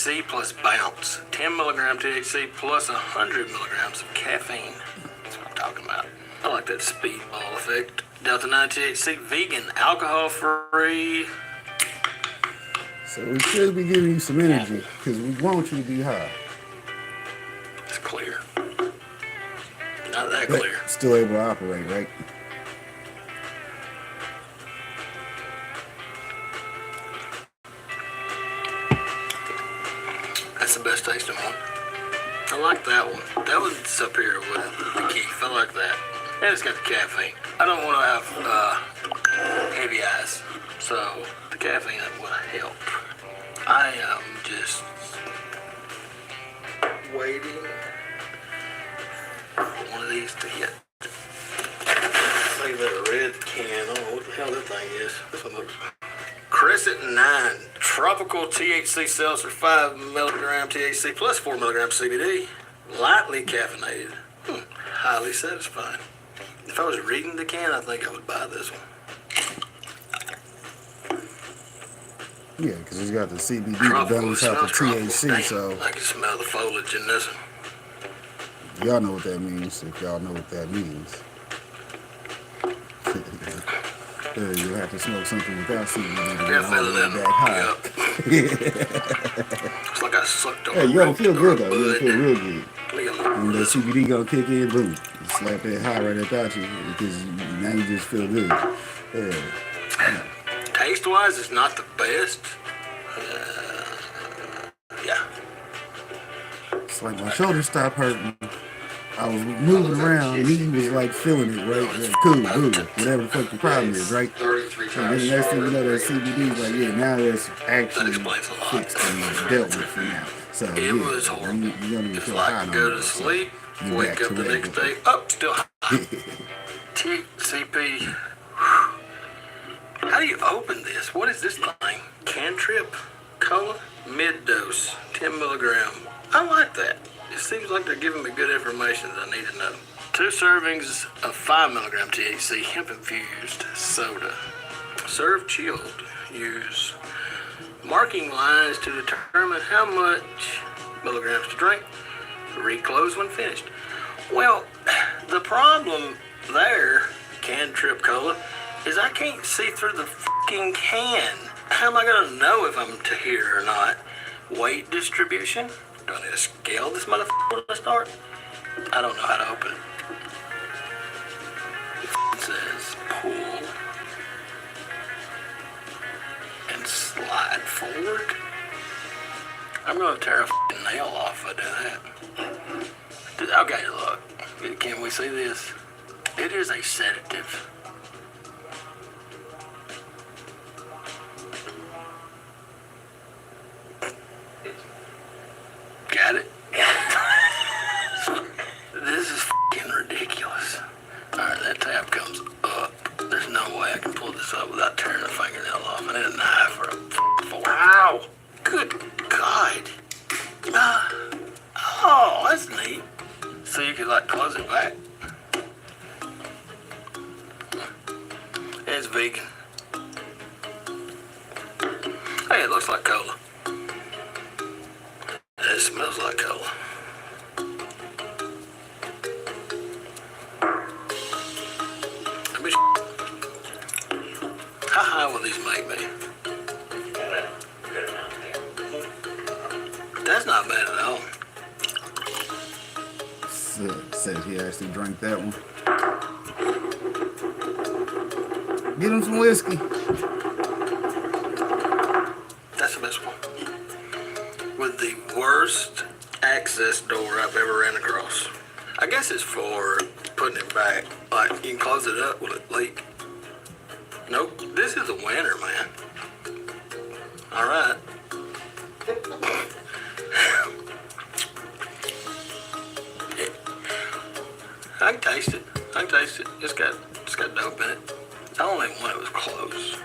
THC plus bounce. 10 milligram THC plus 100 milligrams of caffeine. That's what I'm talking about. I like that speedball effect. Delta 9 THC, vegan, alcohol free. So we should be giving you some energy because we want you to be high. It's clear. Not that clear. Still able to operate, right? That's the best tasting one. I like that one. That one's up here with the keef. I like that. And it's got the caffeine. I don't want to have heavy eyes, so the caffeine will help. I am just waiting for one of these to hit. Look at that red can. I don't know what the hell that thing is. This one looks... Crescent 9 tropical THC seltzer, 5 milligram THC plus 4 milligram CBD, lightly caffeinated, highly satisfying. If I was reading the can, I think I would buy this one. Yeah, because it's got the CBD that balance out the THC, so I can smell the foliage in this one. Y'all know what that means. If y'all know what that means. You'll have to smoke something without CBD to get all the way back high. It's like I sucked on hey, you gonna feel good though. You're gonna feel real good. When that CBD gonna kick in, boom. You slap that high right about you because now you just feel good. Yeah. Taste-wise, it's not the best. Yeah. It's like my shoulders stopped hurting. I was moving around, and he was like feeling it, right? Like, cool, good, whatever the fuck the problem is, right? And then the next thing you know, that CBD is like, yeah, now it's actually fixed and dealt with for now. So it was horrible. You don't even it's feel like high no go more, to sleep, so wake up the next day, still high. TCP. How do you open this? What is this thing? Cantrip Cola mid dose, 10 milligram. I like that. It seems like they're giving me good information that I need to know. 2 servings of 5 milligram THC hemp infused soda. Serve chilled. Use marking lines to determine how much milligrams to drink. Reclose when finished. Well, the problem there, Cantrip Cola, is I can't see through the fucking can. How am I gonna know if I'm to here or not? Weight distribution? Do I need to scale this motherfucker when I start? I don't know how to open it. It says pull and slide forward. I'm gonna tear a fucking nail off if I do that. Okay, look. Can we see this? It is a sedative. Got it? This is fucking ridiculous. Alright, that tab comes up. There's no way I can pull this up without tearing a fingernail off. I need a knife or a fork. Ow! Good God. Oh, that's neat. So you can like close it back. It's vegan. Hey, it looks like cola. It smells like cola. How high will these make me? That's not bad at all. Said he actually drank that one. Get him some whiskey. That's the best one. With the worst access door I've ever ran across. I guess it's for putting it back. Like, you can close it up, will it leak? Nope, this is a winner, man. Alright. I can taste it. It's got dope in it. I only one it was close,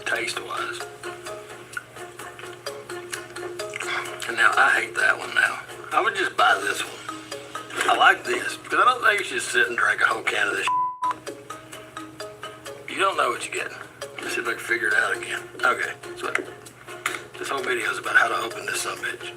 taste-wise. And now I hate that one now. I would just buy this one. I like this, because I don't think you should sit and drink a whole can of this. You don't know what you're getting. Let's see if I can figure it out again. Okay, so this whole video is about how to open this sumbitch.